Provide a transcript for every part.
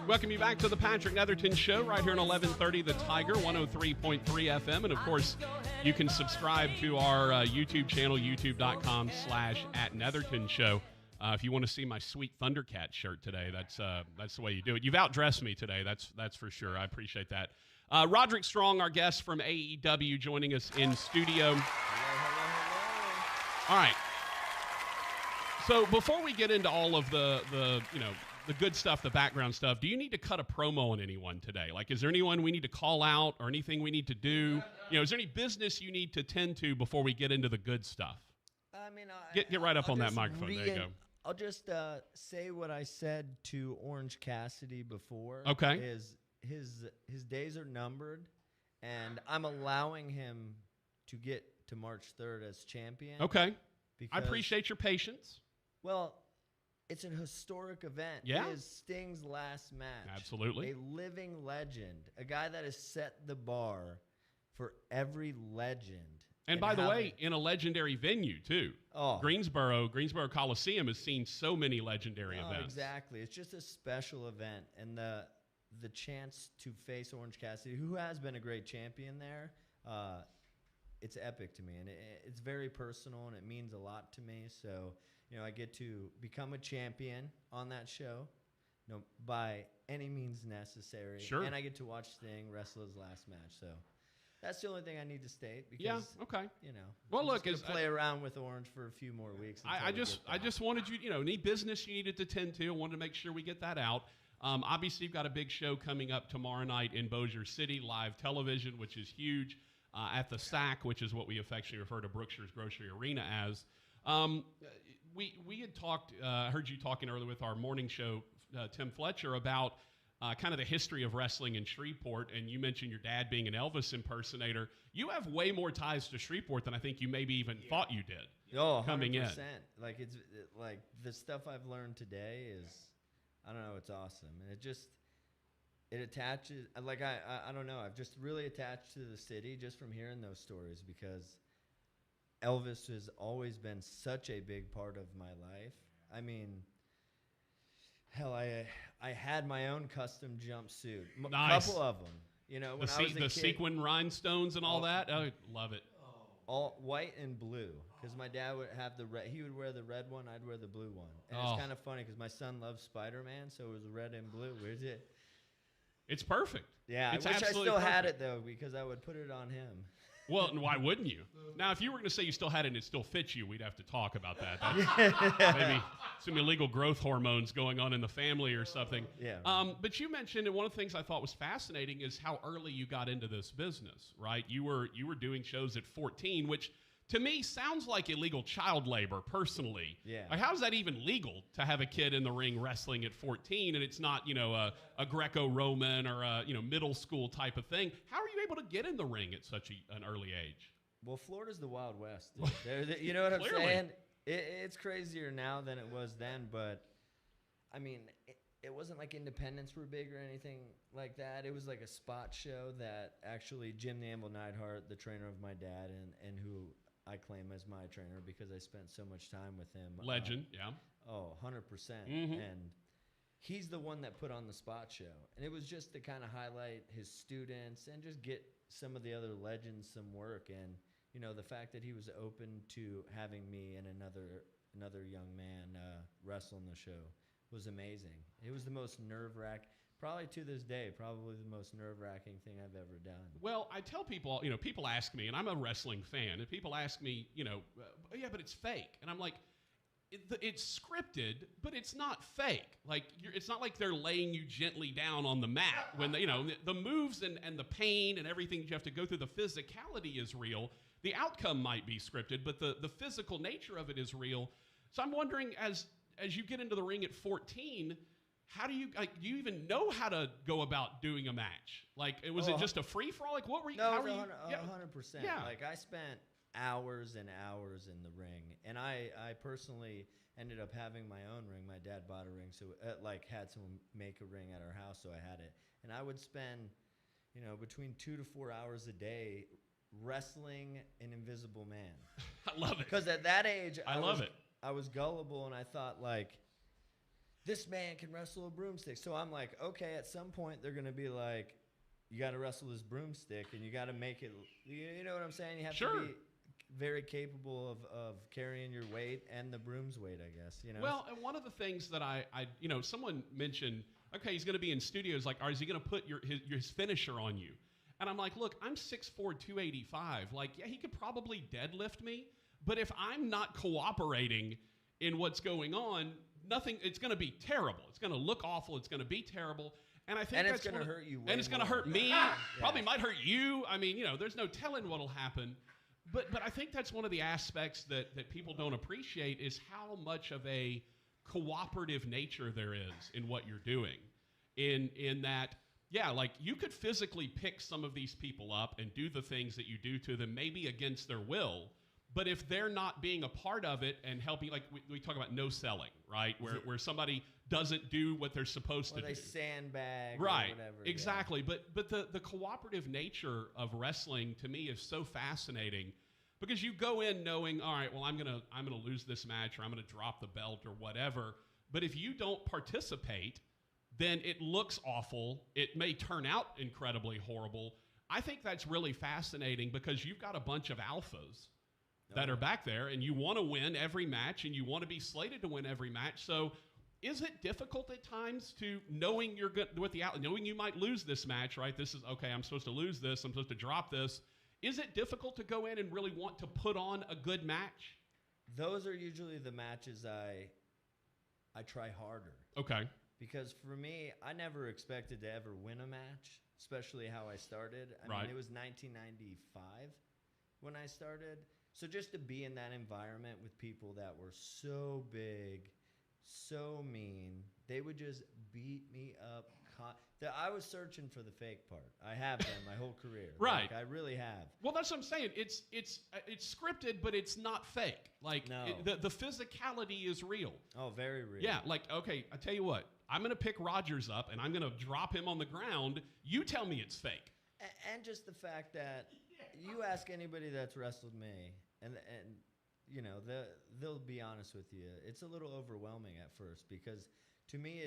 Welcome you back to the Patrick Netherton Show right here on 1130 The Tiger, 103.3 FM. And, of course, you can subscribe to our YouTube channel, youtube.com/@Netherton Show. If you want to see my sweet Thundercat shirt today, that's the way you do it. You've outdressed me today, that's for sure. I appreciate that. Roderick Strong, our guest from AEW, joining us in studio. Hello. All right. So before we get into all of the good stuff, the background stuff, do you need to cut a promo on anyone today? Like, is there anyone we need to call out or anything we need to do? Is there any business you need to tend to before we get into the good stuff? I mean, get right up on that microphone. There you go. I'll just say what I said to Orange Cassidy before. Okay. Is his days are numbered, and I'm allowing him to get to March 3rd as champion. Okay. I appreciate your patience. Well, it's an historic event. Yeah. It is Sting's last match. Absolutely. A living legend. A guy that has set the bar for every legend. And by the way, in a legendary venue, too. Oh. Greensboro Coliseum has seen so many legendary events. Exactly. It's just a special event. And the chance to face Orange Cassidy, who has been a great champion there, it's epic to me. And it's very personal, and it means a lot to me. So, I get to become a champion on that show, by any means necessary. Sure. And I get to watch Sting wrestle his last match. So that's the only thing I need to state. Because, yeah. Okay. Well, look, play around with Orange for a few more weeks. I just wanted you, any business you needed to tend to. I wanted to make sure we get that out. Obviously, you've got a big show coming up tomorrow night in Bossier City, live television, which is huge, at the SAC, which is what we affectionately refer to Brookshire's Grocery Arena as. We had talked, heard you talking earlier with our morning show, Tim Fletcher, about kind of the history of wrestling in Shreveport, and you mentioned your dad being an Elvis impersonator. You have way more ties to Shreveport than I think you maybe even thought you did. Oh, 100%. Coming in. Like the stuff I've learned today is, I don't know, it's awesome, and it attaches. Like I don't know, I've just really attached to the city just from hearing those stories, because Elvis has always been such a big part of my life. I mean, hell, I had my own custom jumpsuit. Nice. Couple of them. When I was a kid. The sequin rhinestones and all that? Oh, love it. All white and blue, because my dad would have the red. He would wear the red one, I'd wear the blue one. And it's kind of funny because my son loves Spider-Man, so it was red and blue. Where's it? It's perfect. Yeah, it's I wish I still perfect. had it, though, because I would put it on him. Well, why wouldn't you? Now, if you were going to say you still had it and it still fits you, we'd have to talk about that. Maybe some illegal growth hormones going on in the family or something. Yeah. But you mentioned, and one of the things I thought was fascinating is how early you got into this business, right? You were doing shows at 14, which to me sounds like illegal child labor, personally. Yeah. Like, how is that even legal to have a kid in the ring wrestling at 14 and it's not, a Greco-Roman or a, middle school type of thing? How are you able to get in the ring at such an early age? Well, Florida's the Wild West. You know what I'm saying? It's crazier now than it was then, but, I mean, it wasn't like independents were big or anything like that. It was like a spot show that actually Jim the Anvil Neidhart, the trainer of my dad, and who I claim as my trainer because I spent so much time with him. Legend, yeah. Oh, 100%. Mm-hmm. And he's the one that put on the spot show. And it was just to kind of highlight his students and just get some of the other legends some work. And, the fact that he was open to having me and another young man wrestle in the show was amazing. It was the most nerve-wracking. Probably to this day, probably the most nerve-wracking thing I've ever done. Well, I tell people, people ask me, and I'm a wrestling fan, and people ask me, yeah, but it's fake. And I'm like, it's scripted, but it's not fake. Like, it's not like they're laying you gently down on the mat. When the moves and the pain and everything you have to go through, the physicality is real. The outcome might be scripted, but the physical nature of it is real. So I'm wondering, as you get into the ring at 14, how do you even know how to go about doing a match? Like, was it just a free for all? Like, what were you? No, how were 100%. you? Yeah. Like, I spent hours and hours in the ring, and I personally ended up having my own ring. My dad bought a ring, so had someone make a ring at our house, so I had it. And I would spend, between 2 to 4 hours a day wrestling an invisible man. I love it. Because at that age, I love it. I was gullible, and I thought, like, this man can wrestle a broomstick. So I'm like, okay, at some point they're going to be like, you got to wrestle this broomstick and you got to make it, you know what I'm saying? You have to be very capable of carrying your weight and the broom's weight, I guess, you know? Well, and one of the things that I someone mentioned, okay, he's going to be in studios, like, is he going to put his finisher on you? And I'm like, look, I'm 6'4", 285. Like, yeah, he could probably deadlift me, but if I'm not cooperating in what's going on, it's going to be terrible. It's going to look awful. It's going to be terrible. And I think it's going to hurt you way And it's going to hurt me. Probably might hurt you. I mean, there's no telling what'll happen. But I think that's one of the aspects that people don't appreciate is how much of a cooperative nature there is in what you're doing. In that, yeah, like you could physically pick some of these people up and do the things that you do to them, maybe against their will. But if they're not being a part of it and helping, like we talk about no selling, right? Where somebody doesn't do what they're supposed to do. Or they sandbag right, or whatever. Exactly. Yeah. But the cooperative nature of wrestling to me is so fascinating because you go in knowing, all right, well, I'm gonna lose this match or I'm gonna drop the belt or whatever. But if you don't participate, then it looks awful. It may turn out incredibly horrible. I think that's really fascinating because you've got a bunch of alphas that are back there, and you want to win every match, and you want to be slated to win every match. So is it difficult at times to knowing you're good with knowing you might lose this match, right? This is, okay, I'm supposed to lose this. I'm supposed to drop this. Is it difficult to go in and really want to put on a good match? Those are usually the matches I try harder. Okay. Because for me, I never expected to ever win a match, especially how I started. I mean, it was 1995 when I started. So just to be in that environment with people that were so big, so mean, they would just beat me up. I was searching for the fake part. I have been my whole career. Right. Like, I really have. Well, that's what I'm saying. It's scripted, but it's not fake. Like no. The physicality is real. Oh, very real. Yeah. Like, okay, I tell you what. I'm going to pick Rogers up, and I'm going to drop him on the ground. You tell me it's fake. And just the fact that you ask anybody that's wrestled me, and they'll be honest with you. It's a little overwhelming at first because to me,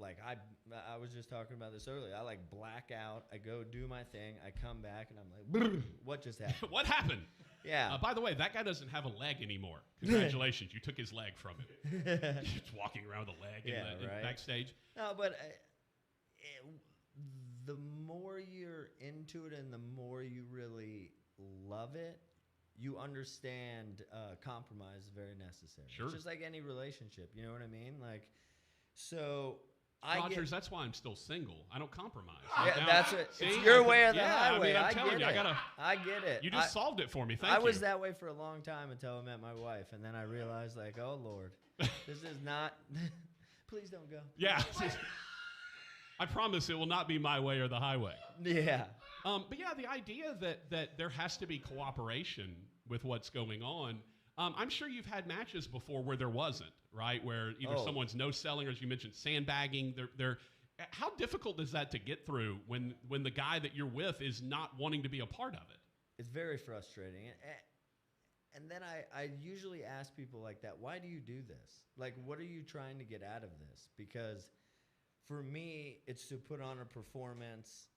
I was just talking about this earlier. I black out. I go do my thing. I come back, and I'm like, what just happened? What happened? Yeah. By the way, that guy doesn't have a leg anymore. Congratulations. You took his leg from him. Just walking around with a leg in backstage. No, but the more you're into it and the more you really love it, you understand compromise is very necessary. Sure. It's just like any relationship. You know what I mean? Rogers, that's why I'm still single. I don't compromise. Yeah, now, that's it. It's your way or the highway. I'm telling you, I get it. You just solved it for me. Thank you. I was that way for a long time until I met my wife, and then I realized, oh Lord, this is not. Please don't go. Yeah. I promise it will not be my way or the highway. Yeah. But yeah, the idea that there has to be cooperation with what's going on. I'm sure you've had matches before where there wasn't, right? Where either someone's no selling or, as you mentioned, sandbagging. How difficult is that to get through when the guy that you're with is not wanting to be a part of it? It's very frustrating. And then I usually ask people like that, why do you do this? Like, what are you trying to get out of this? Because for me, it's to put on a performance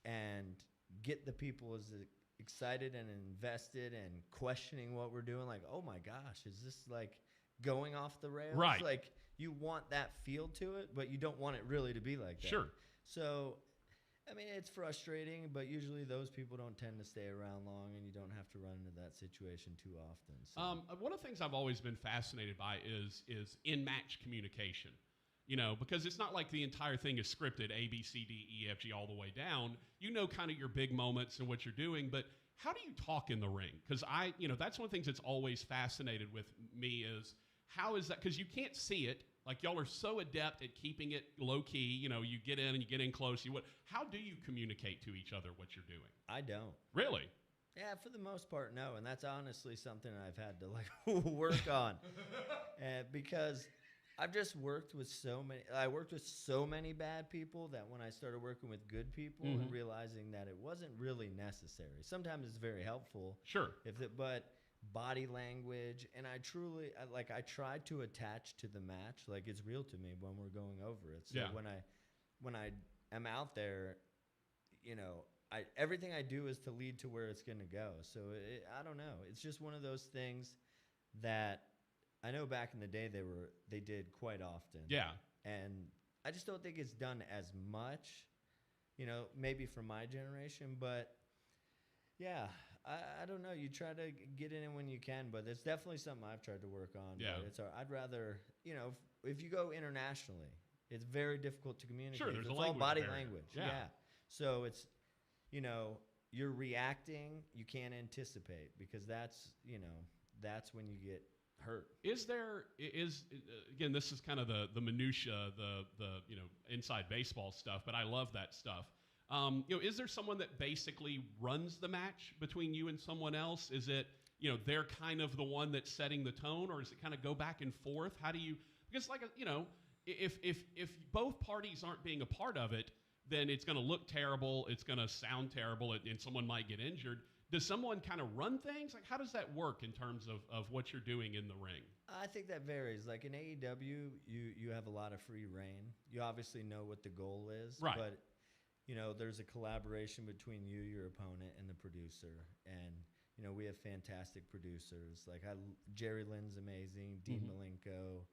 and get the people as excited and invested and questioning what we're doing. Like, oh my gosh, is this going off the rails? Right. Like, you want that feel to it, but you don't want it really to be like that. Sure. So, I mean, it's frustrating, but usually those people don't tend to stay around long, and you don't have to run into that situation too often. So. One of the things I've always been fascinated by is in-match communication. Because it's not like the entire thing is scripted, A, B, C, D, E, F, G, all the way down. You know kind of your big moments and what you're doing, but how do you talk in the ring? Because that's one of the things that's always fascinated with me is how is that? Because you can't see it. Like, y'all are so adept at keeping it low-key. You get in and you get in close. How do you communicate to each other what you're doing? I don't. Really? Yeah, for the most part, no. And that's honestly something I've had to work on. Because I've just worked with so many bad people that when I started working with good people and realizing that it wasn't really necessary. Sometimes it's very helpful. Sure. But body language, and I try to attach to the match like it's real to me when we're going over it. So when I am out there, you know, everything I do is to lead to where it's going to go. So I don't know. It's just one of those things that I know back in the day they did quite often. Yeah. And I just don't think it's done as much, you know, maybe for my generation, but yeah, I don't know. You try to get in when you can, but it's definitely something I've tried to work on. Yeah. But I'd rather, you know, if you go internationally, it's very difficult to communicate. Sure, there's it's a language all body barrier. language. Yeah. So it's, you know, you're reacting, you can't anticipate because that's when you get hurt. Again, this is kind of the minutia, the you know, inside baseball stuff, but I love that stuff. You know, is there someone that basically runs the match between you and someone else? Is it, you know, they're kind of the one that's setting the tone, or does it kind of go back and forth? How do you, because like, you know, if both parties aren't being a part of it, then it's going to look terrible, it's going to sound terrible, and someone might get injured. Does someone kind of run things? Like, how does that work in terms of what you're doing in the ring? I think that varies. Like in AEW, you have a lot of free reign. You obviously know what the goal is. Right. But, you know, there's a collaboration between you, your opponent, and the producer. And, you know, we have fantastic producers. Like Jerry Lynn's amazing, Dean Malenko.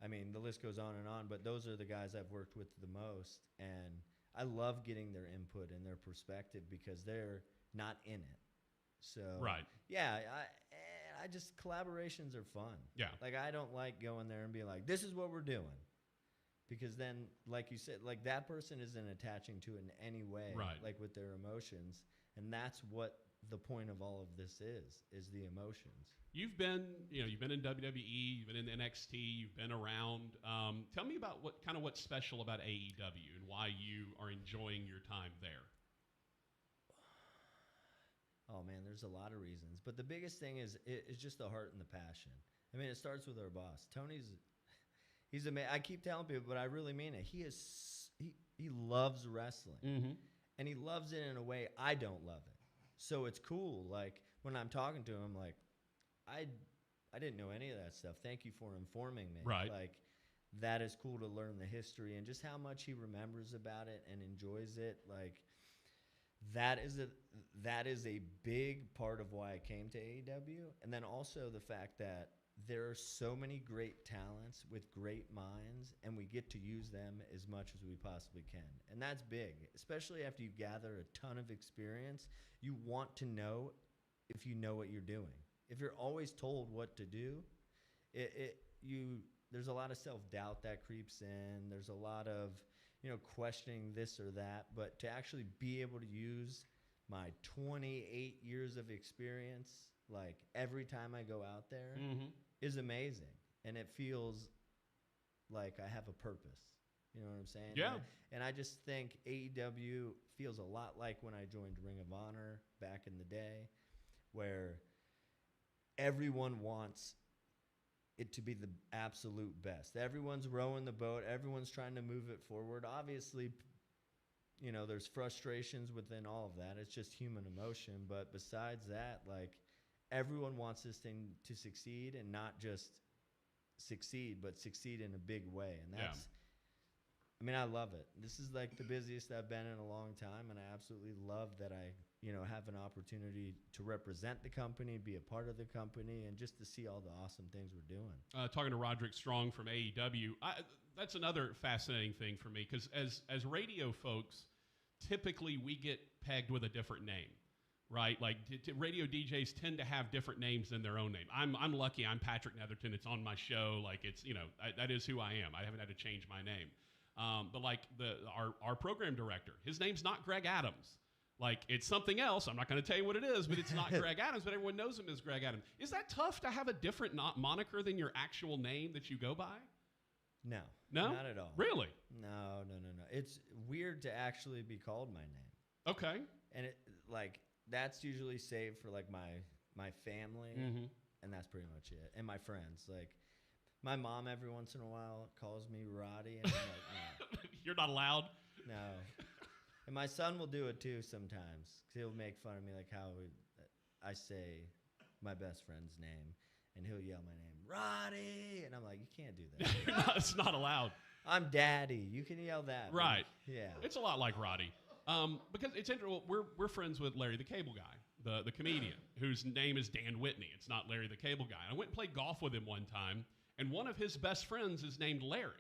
I mean, the list goes on. But those are the guys I've worked with the most. And I love getting their input and their perspective because they're not in it. So right. Yeah, I just collaborations are fun. Yeah. Like I don't like going there and being like, this is what we're doing. Because then, like you said, like that person isn't attaching to it in any way, right. like with their emotions. And that's what the point of all of this is the emotions. You've been in WWE, you've been in NXT, you've been around. Tell me about what's special about AEW and why you are enjoying your time there. Oh man, there's a lot of reasons, but the biggest thing is just the heart and the passion. I mean, it starts with our boss, he's amazing. I keep telling people, but I really mean it. He loves wrestling, and he loves it in a way I don't love it. So it's cool. Like when I'm talking to him, like I didn't know any of that stuff. Thank you for informing me. Right. Like that is cool to learn the history and just how much he remembers about it and enjoys it. Like. That is a big part of why I came to AEW, and then also the fact that there are so many great talents with great minds, and we get to use them as much as we possibly can, and that's big, especially after you gather a ton of experience. You want to know if you know what you're doing. If you're always told what to do, there's a lot of self-doubt that creeps in. There's a lot of questioning this or that, but to actually be able to use my 28 years of experience, like every time I go out there, is amazing. And it feels like I have a purpose. You know what I'm saying? Yeah. And I just think AEW feels a lot like when I joined Ring of Honor back in the day, where everyone wants it to be the absolute best. Everyone's rowing the boat. Everyone's trying to move it forward. Obviously, there's frustrations within all of that. It's just human emotion. But besides that, like, everyone wants this thing to succeed, and not just succeed, but succeed in a big way. And that's, I mean, I love it. This is like the busiest I've been in a long time, and I absolutely love that I have an opportunity to represent the company, be a part of the company, and just to see all the awesome things we're doing. Talking to Roderick Strong from AEW, that's another fascinating thing for me, because as radio folks, typically we get pegged with a different name, right? Like radio DJs tend to have different names than their own name. I'm lucky. I'm Patrick Netherton. It's on my show. Like it's that is who I am. I haven't had to change my name. But like our program director, his name's not Greg Adams. Like, it's something else. I'm not going to tell you what it is, but it's not Greg Adams, but everyone knows him as Greg Adams. Is that tough to have a different moniker than your actual name that you go by? No. No? Not at all. Really? No. It's weird to actually be called my name. Okay. And that's usually saved for, like, my family, and that's pretty much it. And my friends. Like, my mom every once in a while calls me Roddy, and I'm like, no. You're not allowed? No. And my son will do it too sometimes, because he'll make fun of me, like how I say my best friend's name, and he'll yell my name, Roddy, and I'm like, you can't do that. No, it's not allowed. I'm Daddy. You can yell that. Right. Yeah. It's a lot like Roddy. Because it's interesting. We're friends with Larry the Cable Guy, the comedian, whose name is Dan Whitney. It's not Larry the Cable Guy. I went and played golf with him one time, and one of his best friends is named Larry.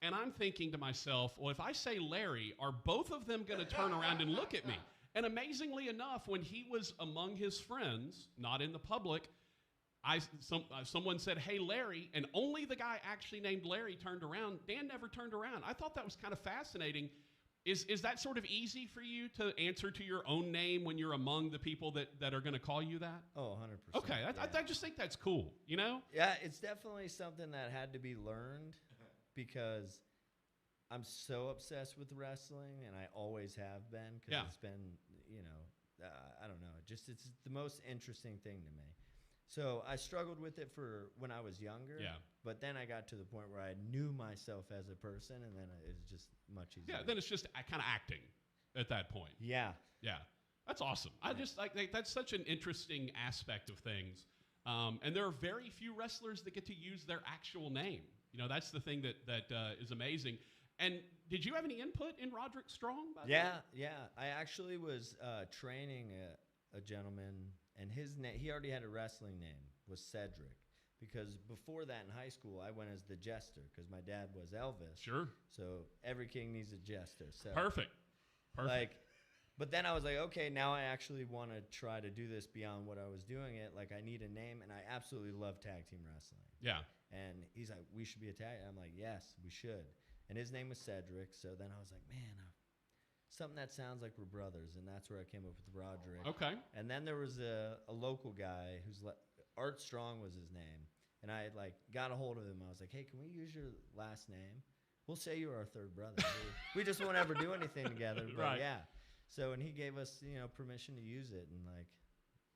And I'm thinking to myself, well, if I say Larry, are both of them going to turn around and look at me? And amazingly enough, when he was among his friends, not in the public, someone said, hey, Larry, and only the guy actually named Larry turned around. Dan never turned around. I thought that was kind of fascinating. Is that sort of easy for you to answer to your own name when you're among the people that are going to call you that? Oh, 100%. Okay, I just think that's cool, you know? Yeah, it's definitely something that had to be learned because I'm so obsessed with wrestling, and I always have been because it's been, I don't know, it's the most interesting thing to me. So I struggled with it for when I was younger, but then I got to the point where I knew myself as a person, and then it was just much easier. Yeah, then it's just kind of acting at that point. Yeah. Yeah, that's awesome. I just like that's such an interesting aspect of things. And there are very few wrestlers that get to use their actual name. You know, that's the thing that is amazing. And did you have any input in Roderick Strong? By the way? Yeah. I actually was training a gentleman, and his name, he already had a wrestling name, was Cedric. Because before that in high school, I went as the jester because my dad was Elvis. Sure. So every king needs a jester. So Perfect. But then I was like, okay, now I actually want to try to do this beyond what I was doing it. Like, I need a name, and I absolutely love tag team wrestling. Yeah. And he's like, we should be a tag. I'm like, yes, we should. And his name was Cedric. So then I was like, man, something that sounds like we're brothers. And that's where I came up with Roderick. Okay. And then there was a local guy Art Strong was his name. And I got a hold of him. I was like, hey, can we use your last name? We'll say you're our third brother. We just won't ever do anything together. But Right. Yeah. So, and he gave us, permission to use it. And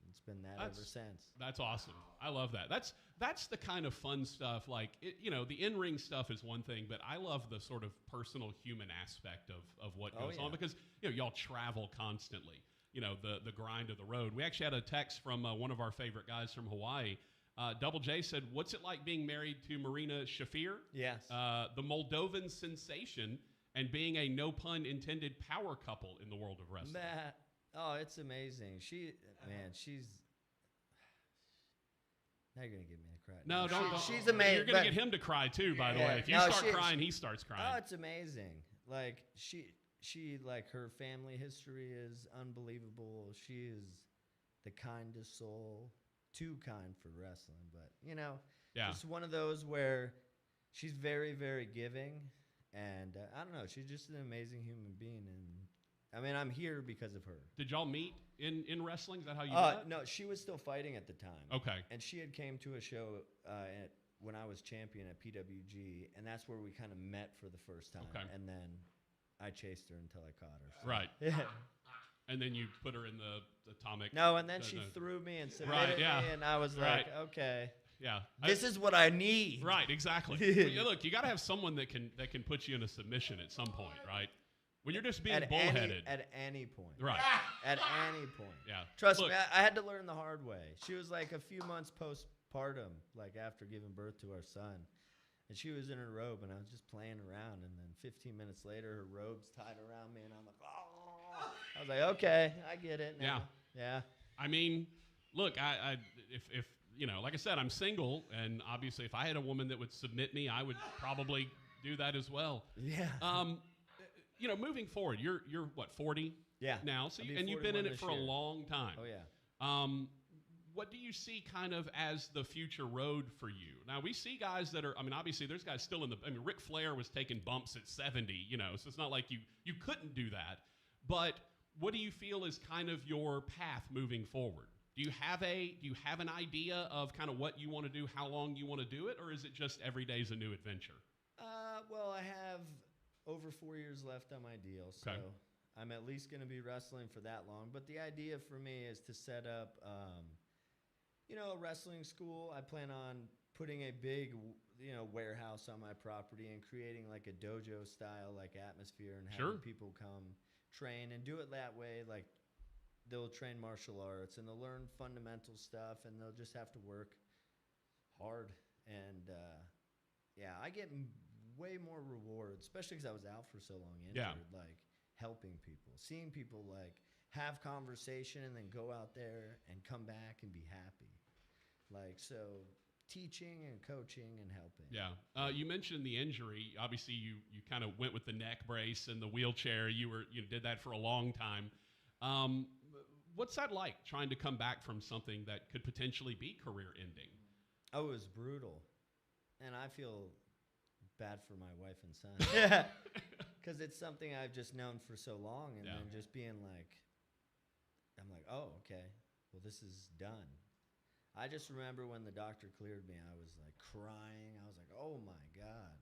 it's been that ever since. That's awesome. I love that. That's the kind of fun stuff. Like, the in-ring stuff is one thing, but I love the sort of personal human aspect of what goes on because, y'all travel constantly. The grind of the road. We actually had a text from one of our favorite guys from Hawaii. Double J said, what's it like being married to Marina Shafir? Yes. The Moldovan sensation and being a no pun intended power couple in the world of wrestling. It's amazing. She's now you're going to give me a cry. No, don't. She's amazing. You're going to get him to cry too, by the way. If you start crying, he starts crying. Oh, it's amazing. Like, she her family history is unbelievable. She is the kindest soul. Too kind for wrestling, but just one of those where she's very, very giving, and I don't know, she's just an amazing human being, and I mean, I'm here because of her. Did y'all meet in wrestling? Is that how you met? No, she was still fighting at the time. Okay. And she had came to a show when I was champion at PWG, and that's where we kind of met for the first time. Okay. And then I chased her until I caught her. So. Right. Yeah. And then you put her in the atomic. No, and then she threw me and submitted me, and I was like, okay. Yeah. This is what I need. Right, exactly. Look, you got to have someone that can put you in a submission at some point, right? When you're just being bullheaded. At any point. Right. At any point. Yeah. Trust me, I had to learn the hard way. She was like a few months postpartum, like after giving birth to our son. And she was in her robe, and I was just playing around. And then 15 minutes later, her robe's tied around me, and I'm like, oh. I was like, okay, I get it now. Yeah. I mean, look, if like I said, I'm single, and obviously if I had a woman that would submit me, I would probably do that as well. Yeah. Moving forward, you're what, 40? Yeah. Now, so you've been in it for a long time. Oh yeah. What do you see kind of as the future road for you? Now, we see guys that are, obviously there's guys still Ric Flair was taking bumps at 70, so it's not like you couldn't do that. But what do you feel is kind of your path moving forward? Do you have an idea of kind of what you want to do, how long you want to do it, or is it just every day's a new adventure? Well, I have over 4 years left on my deal, so I'm at least going to be wrestling for that long. But the idea for me is to set up, a wrestling school. I plan on putting a big, warehouse on my property and creating like a dojo style like atmosphere and having people come train and do it that way, like they'll train martial arts and they'll learn fundamental stuff and they'll just have to work hard. And yeah, I get way more reward, especially because I was out for so long injured. Yeah. Like helping people, seeing people like have conversation and then go out there and come back and be happy. Like so. Teaching and coaching and helping. Yeah. You mentioned the injury. Obviously, you kind of went with the neck brace and the wheelchair. You did that for a long time. What's that like, trying to come back from something that could potentially be career-ending? Oh, it was brutal. And I feel bad for my wife and son. Because it's something I've just known for so long. And then just being like, I'm like, oh, okay. Well, this is done. I just remember when the doctor cleared me, I was like crying. I was like, "Oh my God,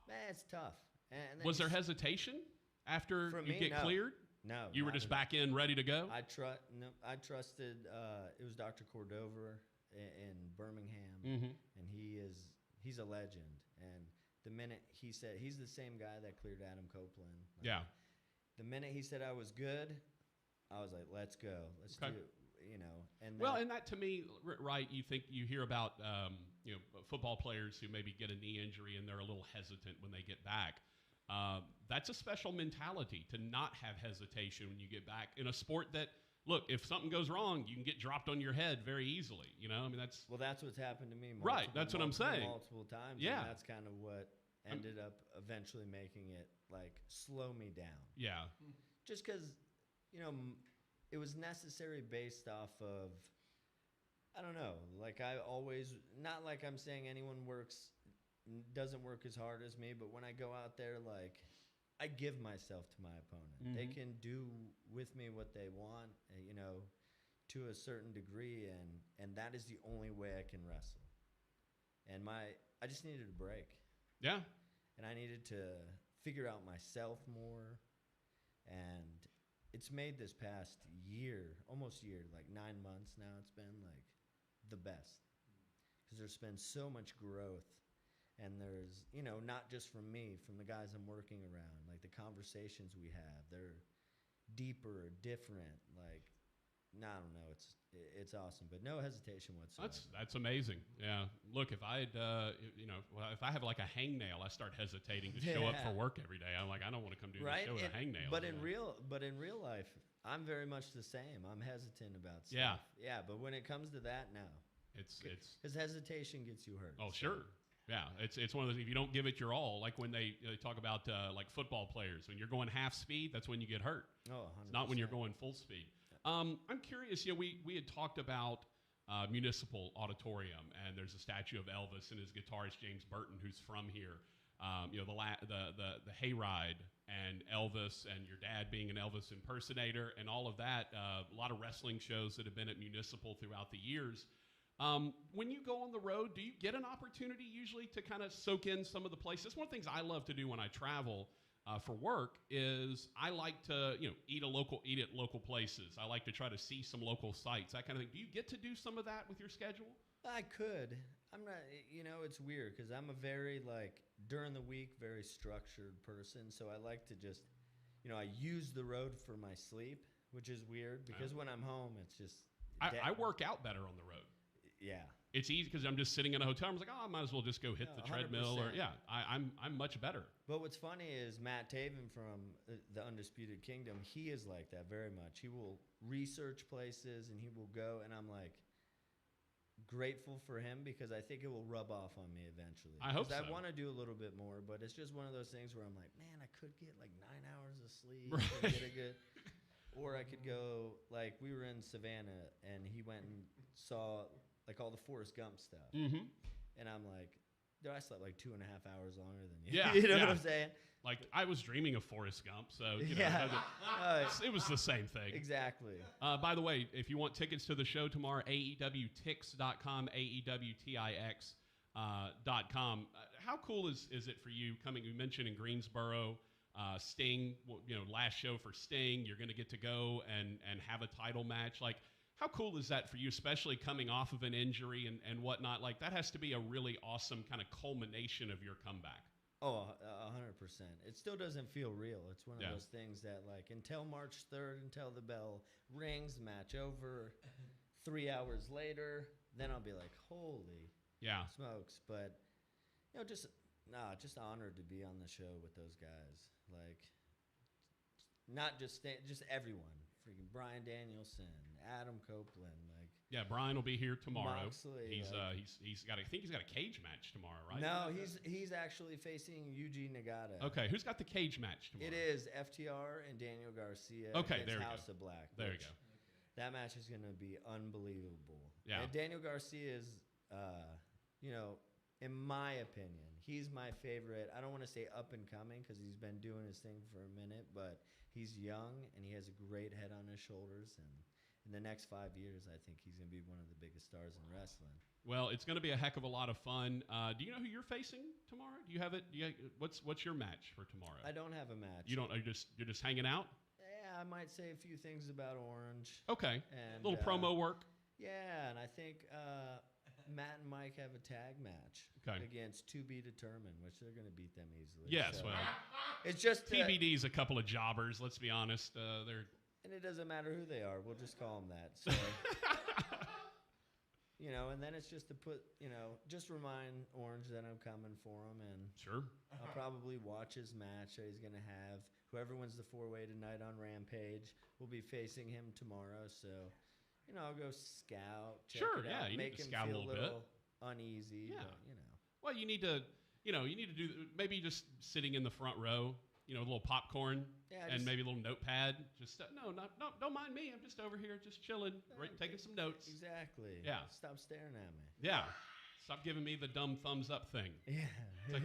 man, it's tough." And was there hesitation after you get cleared? No, you were just back in, ready to go. I trusted. It was Dr. Cordova in Birmingham, and he's a legend. And the minute he said he's the same guy that cleared Adam Copeland. Like, yeah. The minute he said I was good, I was like, "Let's go. Let's do it." You know, and and that to me, right? You hear about football players who maybe get a knee injury and they're a little hesitant when they get back. That's a special mentality to not have hesitation when you get back in a sport that, look, if something goes wrong, you can get dropped on your head very easily. You know, I mean that's what's happened to me. Right, that's what I'm saying. Multiple times. Yeah, and that's kind of what ended up eventually making it like slow me down. Yeah, just because it was necessary based off of, I don't know, like I always, not like I'm saying anyone doesn't work as hard as me, but when I go out there, like I give myself to my opponent. Mm-hmm. They can do with me what they want, to a certain degree, and that is the only way I can wrestle. And I just needed a break. Yeah. And I needed to figure out myself more, and it's made this past almost year, like 9 months now, it's been like the best. Because there's been so much growth. And there's, not just from me, from the guys I'm working around, like the conversations we have, they're deeper, different. Like, I don't know, it's awesome, but no hesitation whatsoever. That's amazing. Yeah. Look, if I had, if I have like a hangnail, I start hesitating to show up for work every day. I'm like, I don't want to come do this show with a hangnail. But in real life, I'm very much the same. I'm hesitant about stuff. Yeah. Yeah, but when it comes to that, no. It's because hesitation gets you hurt. Oh, so. Sure. Yeah, it's one of those, if you don't give it your all, like when they talk about like football players, when you're going half speed, that's when you get hurt. Oh, 100%. It's not when you're going full speed. I'm curious, we had talked about Municipal Auditorium, and there's a statue of Elvis and his guitarist James Burton, who's from here. The hayride and Elvis and your dad being an Elvis impersonator and all of that. A lot of wrestling shows that have been at Municipal throughout the years. When you go on the road, do you get an opportunity usually to kind of soak in some of the places? One of the things I love to do when I travel for work is I like to, eat at local places. I like to try to see some local sites, that kind of thing. Do you get to do some of that with your schedule? I could. I'm not, it's weird because I'm a very, during the week, very structured person. So I like to just, I use the road for my sleep, which is weird because when I'm home, it's just. I work out better on the road. Yeah. It's easy because I'm just sitting in a hotel. I'm like, I might as well just go hit the treadmill. 100%. Or I'm much better. But what's funny is Matt Taven from the Undisputed Kingdom, he is like that very much. He will research places and he will go, and I'm like grateful for him because I think it will rub off on me eventually. I hope so. I want to do a little bit more, but it's just one of those things where I'm like, man, I could get like 9 hours of sleep. Right. Get a good, or I could go, like we were in Savannah and he went and saw like all the Forrest Gump stuff. Mm-hmm. And I'm like, dude, I slept like 2.5 hours longer than you. Yeah. You know what I'm saying? Like, I was dreaming of Forrest Gump, so, it was the same thing. Exactly. By the way, if you want tickets to the show tomorrow, AEWTix.com, AEWTix.com. How cool is it for you coming? You mentioned in Greensboro, Sting, last show for Sting. You're going to get to go and have a title match. Like, how cool is that for you, especially coming off of an injury and whatnot? Like, that has to be a really awesome kind of culmination of your comeback. Oh, 100%. It still doesn't feel real. It's one of Yeah. those things that, like, until March 3rd, until the bell rings, match over, 3 hours later, then I'll be like, holy Yeah. smokes. But, just honored to be on the show with those guys. Like, not just everyone. Freaking Bryan Danielson, Adam Copeland, like. Yeah, Brian will be here tomorrow. Moxley, he's like, he's got I think he's got a cage match tomorrow, right? No, he's actually facing Yuji Nagata. Okay, who's got the cage match tomorrow? It is FTR and Daniel Garcia Okay, against there we House go. of Black. There you which go. That match is going to be unbelievable. Yeah. And Daniel Garcia is, in my opinion, he's my favorite. I don't want to say up and coming because he's been doing his thing for a minute, but he's young and he has a great head on his shoulders. And in the next 5 years, I think he's going to be one of the biggest stars in wrestling. Well, it's going to be a heck of a lot of fun. Do you know who you're facing tomorrow? Do you have it? What's your match for tomorrow? I don't have a match. You don't? You're just hanging out? Yeah, I might say a few things about Orange. Okay. And Little promo work. Yeah, and I think Matt and Mike have a tag match against To Be Determined, which they're going to beat them easily. Yes, so well, it's just TBD's a couple of jobbers. Let's be honest. They're and it doesn't matter who they are. We'll just call them that. So, and then it's just to put, just remind Orange that I'm coming for him, and sure. I'll probably watch his match that he's going to have. Whoever wins the 4-way tonight on Rampage will be facing him tomorrow. So, I'll go scout. Check Sure, it yeah, out, you make need to him scout a feel little bit. Uneasy. Yeah. But, Well, you need to do maybe just sitting in the front row, a little popcorn and maybe a little notepad. Just don't mind me. I'm just over here, just chilling, taking some notes. Exactly. Yeah. Stop staring at me. Yeah. Stop giving me the dumb thumbs up thing. Yeah.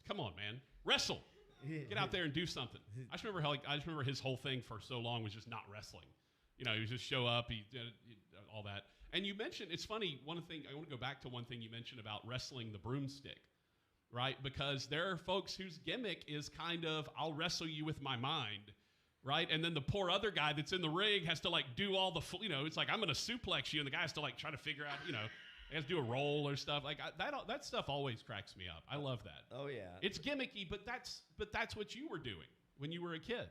Come on, man. Wrestle. Get out there and do something. I just remember his whole thing for so long was just not wrestling. He would just show up, he did all that. And you mentioned, it's funny, I want to go back to one thing you mentioned about wrestling the broomstick, right? Because there are folks whose gimmick is kind of, I'll wrestle you with my mind, right? And then the poor other guy that's in the ring has to do all the, it's like, I'm going to suplex you, and the guy has to try to figure out, he has to do a roll or stuff. That stuff always cracks me up. I love that. Oh, yeah. It's gimmicky, but that's what you were doing when you were a kid.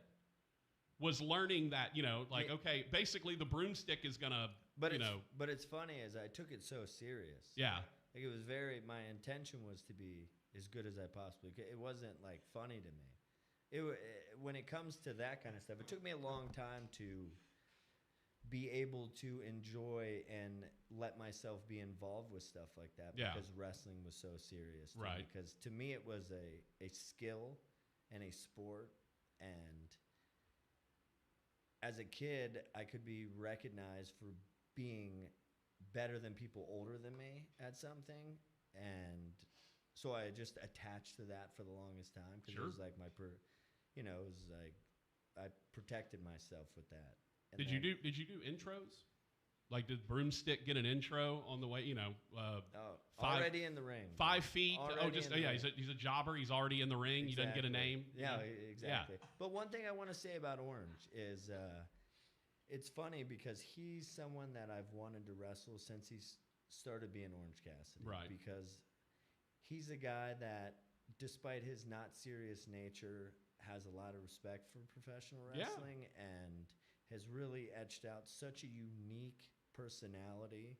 Was learning that, okay, basically the broomstick is gonna, But it's funny as I took it so serious. Yeah. Like it was my intention was to be as good as I possibly could. It wasn't funny to me. When it comes to that kind of stuff, it took me a long time to be able to enjoy and let myself be involved with stuff like that because wrestling was so serious. Right. Because to me it was a skill and a sport, and as a kid, I could be recognized for being better than people older than me at something, and so I just attached to that for the longest time because it was like it was like I protected myself with that. And Did you do intros? Did Broomstick get an intro on the way? Already in the ring. 5 feet. Already he's a jobber. He's already in the ring. Exactly. He doesn't get a name. Yeah, exactly. Yeah. But one thing I want to say about Orange is it's funny because he's someone that I've wanted to wrestle since he started being Orange Cassidy. Right. Because he's a guy that, despite his not serious nature, has a lot of respect for professional wrestling and has really etched out such a unique personality,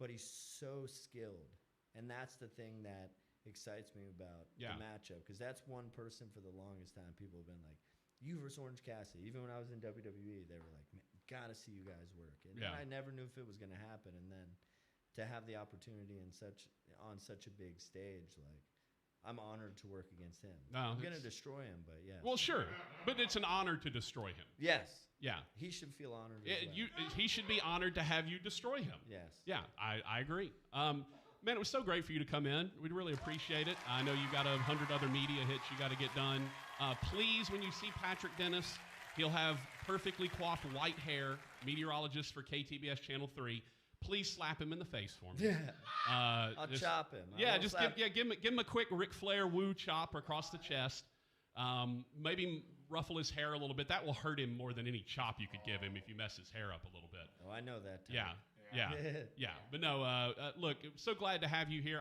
but he's so skilled. And that's the thing that excites me about the matchup, because that's one person for the longest time people have been like, you versus Orange Cassidy. Even when I was in WWE, they were like, man, gotta see you guys work. And I never knew if it was going to happen. And then to have the opportunity on such a big stage, I'm honored to work against him. No, I'm going to destroy him, but yeah. Well, sure, but it's an honor to destroy him. Yes. Yeah. He should feel honored as well. He should be honored to have you destroy him. Yes. Yeah, I agree. Man, it was so great for you to come in. We'd really appreciate it. I know you've got 100 other media hits you got to get done. Please, when you see Patrick Dennis, he'll have perfectly coiffed white hair, meteorologist for KTBS Channel 3. Please slap him in the face for me. Yeah. I'll chop him. Give him a quick Ric Flair woo chop across the chest. Maybe ruffle his hair a little bit. That will hurt him more than any chop you could give him if you mess his hair up a little bit. Oh, I know that. Yeah. But no, look, so glad to have you here.